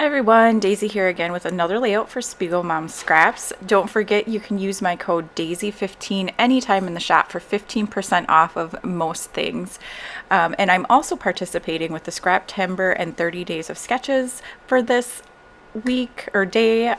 Hi everyone, Daisy here again with another layout for SpiegelMom Scraps. Don't forget you can use my code DAISY15 anytime in the shop for 15% off of most things. And I'm also participating with the Scrap Timber and 30 Days of Sketches for this week or day.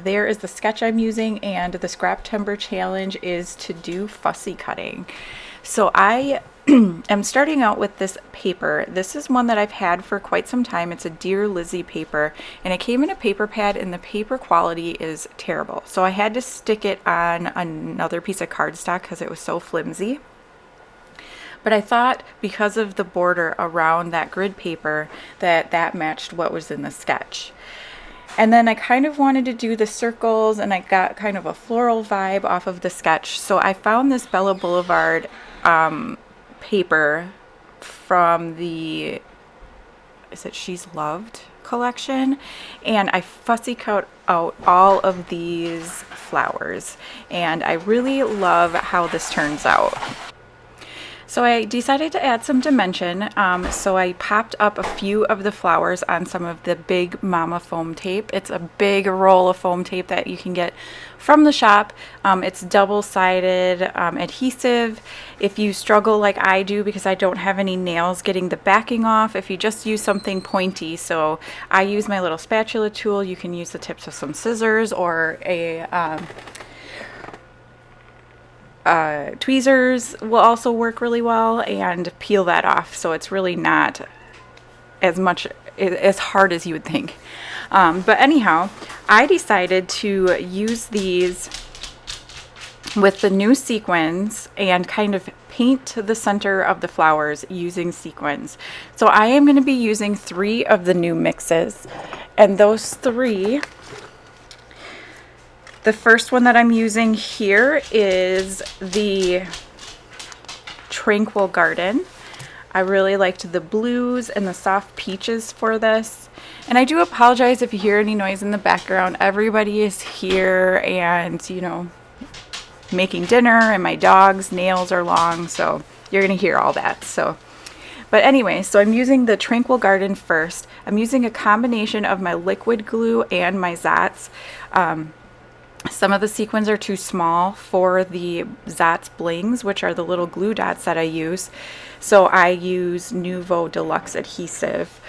There is the sketch I'm using, and the Scrap Timber challenge is to do fussy cutting. So I am starting out with this paper. This is one that I've had for quite some time. It's a Dear Lizzy paper, and it came in a paper pad, and the paper quality is terrible. So I had to stick it on another piece of cardstock because it was so flimsy. But I thought because of the border around that grid paper that matched what was in the sketch. And then I kind of wanted to do the circles, and I got kind of a floral vibe off of the sketch. So I found this Bella Boulevard paper from the, is it She's Loved collection, and I fussy cut out all of these flowers, and I really love how this turns out. So I decided to add some dimension, so I popped up a few of the flowers on some of the Big Mama foam tape. It's a big roll of foam tape that you can get from the shop. It's double-sided adhesive. If you struggle like I do because I don't have any nails getting the backing off, if you just use something pointy, so I use my little spatula tool, you can use the tips of some scissors or a tweezers will also work really well, and peel that off, so it's really not as hard as you would think. But anyhow, I decided to use these with the new sequins and kind of paint the center of the flowers using sequins. So I am going to be using 3 of the new mixes, and those 3, the first one that I'm using here is the Tranquil Garden. I really liked the blues and the soft peaches for this. And I do apologize if you hear any noise in the background. Everybody is here and, you know, making dinner, and my dog's nails are long, so you're going to hear all that. But anyway, so I'm using the Tranquil Garden first. I'm using a combination of my liquid glue and my Zots. Some of the sequins are too small for the Zots blings, which are the little glue dots that I use. So I use Nouveau Deluxe adhesive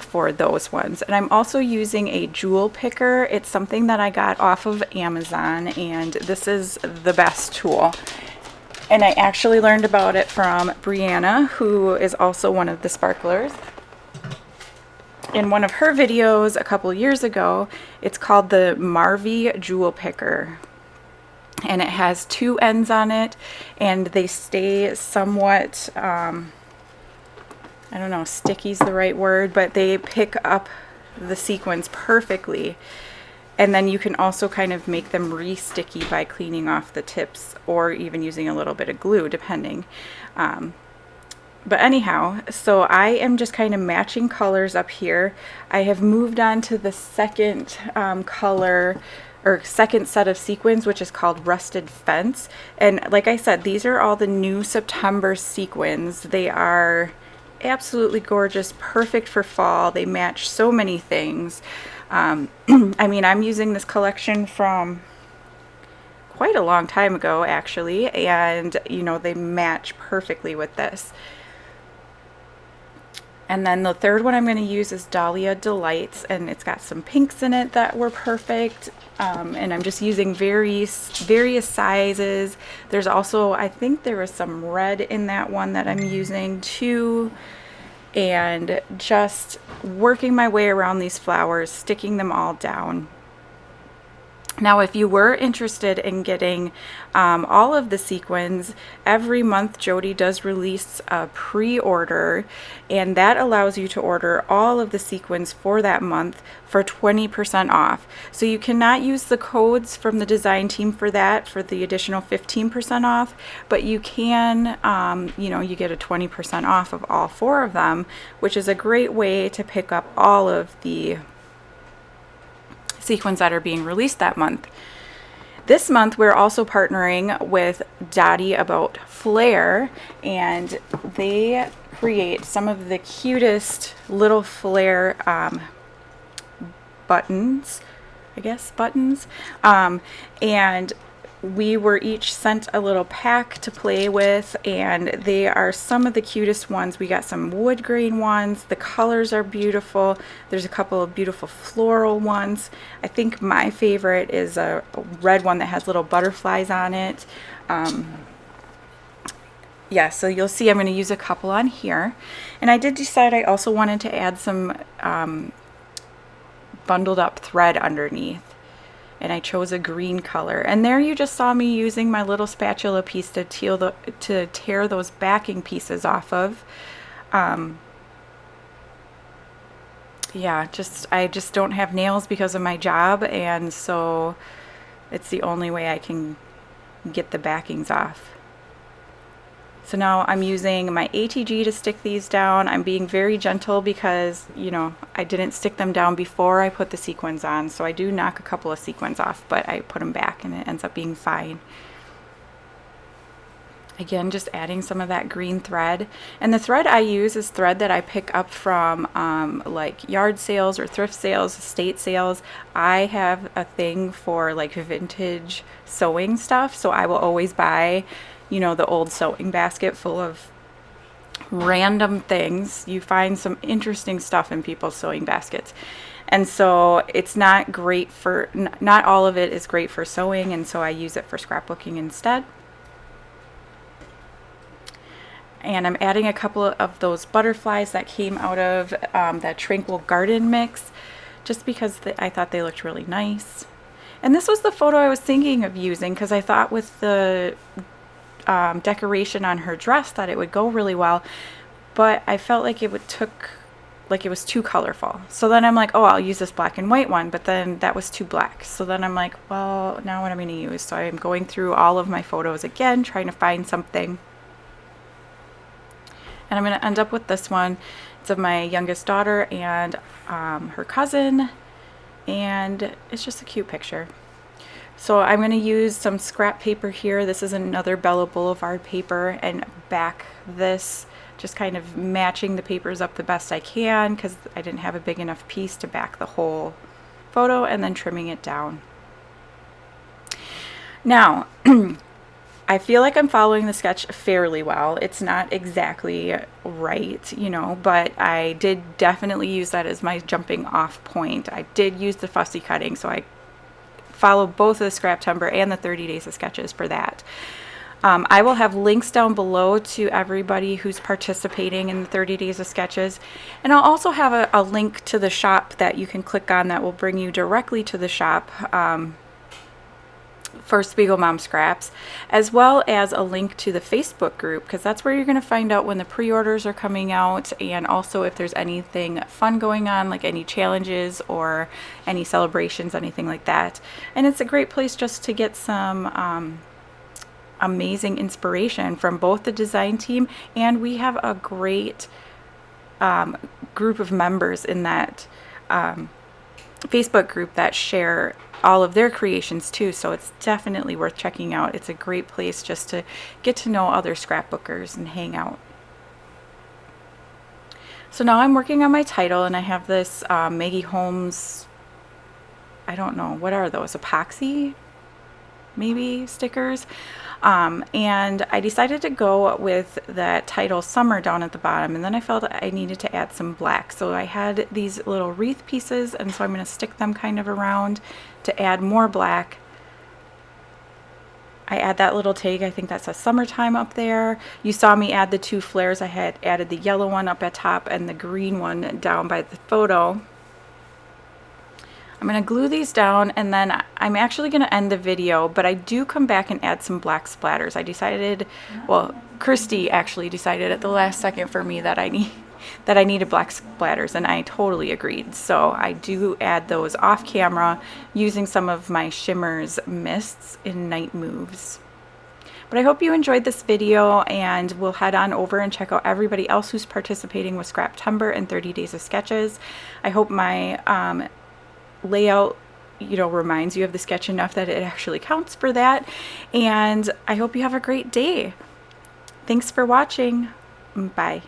for those ones. And I'm also using a jewel picker. It's something that I got off of Amazon, and this is the best tool. And I actually learned about it from Brianna, who is also one of the sparklers. In one of her videos a couple years ago. It's called the Marvy jewel picker, and it has 2 ends on it, and they stay somewhat I don't know, sticky's the right word, but they pick up the sequins perfectly. And then you can also kind of make them re-sticky by cleaning off the tips or even using a little bit of glue, depending. But anyhow, so I am just kind of matching colors up here. I have moved on to the second color, or second set of sequins, which is called Rusted Fence. And like I said, these are all the new September sequins. They are absolutely gorgeous, perfect for fall. They match so many things. I mean, I'm using this collection from quite a long time ago, actually, and you know, they match perfectly with this. And then the third one I'm going to use is Dahlia Delights, and it's got some pinks in it that were perfect. And I'm just using various sizes. There's also, I think there was some red in that one that I'm using too. And just working my way around these flowers, sticking them all down. Now, if you were interested in getting all of the sequins, every month Jody does release a pre-order, and that allows you to order all of the sequins for that month for 20% off. So you cannot use the codes from the design team for that, for the additional 15% off, but you can, you know, you get a 20% off of all 4 of them, which is a great way to pick up all of the sequins that are being released that month. This month we're also partnering with Dotty about Flair, and they create some of the cutest little Flair buttons, I guess buttons, and we were each sent a little pack to play with, and they are some of the cutest ones. We got some wood grain ones. The colors are beautiful. There's a couple of beautiful floral ones. I think my favorite is a red one that has little butterflies on it. Yeah, so you'll see I'm going to use a couple on here. And I did decide I also wanted to add some bundled up thread underneath. And I chose a green color. And there you just saw me using my little spatula piece to tear those backing pieces off of. Yeah, I just don't have nails because of my job, and so it's the only way I can get the backings off. So now I'm using my ATG to stick these down. I'm being very gentle because, you know, I didn't stick them down before I put the sequins on. So I do knock a couple of sequins off, but I put them back and it ends up being fine. Again, just adding some of that green thread. And the thread I use is thread that I pick up from like yard sales or thrift sales, estate sales. I have a thing for like vintage sewing stuff, so I will always buy, you know, the old sewing basket full of random things. You find some interesting stuff in people's sewing baskets. And so it's not great for, not all of it is great for sewing, and so I use it for scrapbooking instead. And I'm adding a couple of those butterflies that came out of that Tranquil Garden mix, just because I thought they looked really nice. And this was the photo I was thinking of using, because I thought with the decoration on her dress that it would go really well, but I felt like it was too colorful. So then I'm like, oh, I'll use this black and white one, but then that was too black. So then I'm like, well, now what I'm going to use? So I'm going through all of my photos again, trying to find something. And I'm going to end up with this one. It's of my youngest daughter and her cousin, and it's just a cute picture. So I'm going to use some scrap paper here. This is another Bella Boulevard paper, and back this, just kind of matching the papers up the best I can because I didn't have a big enough piece to back the whole photo, and then trimming it down. Now, I feel like I'm following the sketch fairly well. It's not exactly right, you know, but I did definitely use that as my jumping off point. I did use the fussy cutting, so I followed both of the Scraptember and the 30 Days of Sketches for that. I will have links down below to everybody who's participating in the 30 Days of Sketches. And I'll also have a link to the shop that you can click on that will bring you directly to the shop for SpiegelMom Scraps, as well as a link to the Facebook group, because that's where you're going to find out when the pre-orders are coming out, and also if there's anything fun going on, like any challenges or any celebrations, anything like that. And it's a great place just to get some amazing inspiration from both the design team, and we have a great group of members in that Facebook group that share all of their creations too, so it's definitely worth checking out. It's a great place just to get to know other scrapbookers and hang out. So now I'm working on my title, and I have this Maggie Holmes, I don't know, what are those, epoxy maybe stickers, and I decided to go with that title Summer down at the bottom, and then I felt I needed to add some black, so I had these little wreath pieces, and so I'm going to stick them kind of around to add more black. I add that little tag, I think that's a summertime up there. You saw me add the two flares. I had added the yellow one up at top and the green one down by the photo. I'm going to glue these down, and then I'm actually going to end the video, but I do come back and add some black splatters. I decided, well, Christy actually decided at the last second for me that I needed black splatters, and I totally agreed. So I do add those off camera using some of my Shimmers mists in Night Moves. But I hope you enjoyed this video, and we'll head on over and check out everybody else who's participating with Scraptember and 30 Days of Sketches. I hope my layout, you know, reminds you of the sketch enough that it actually counts for that, and I hope you have a great day. Thanks for watching. Bye.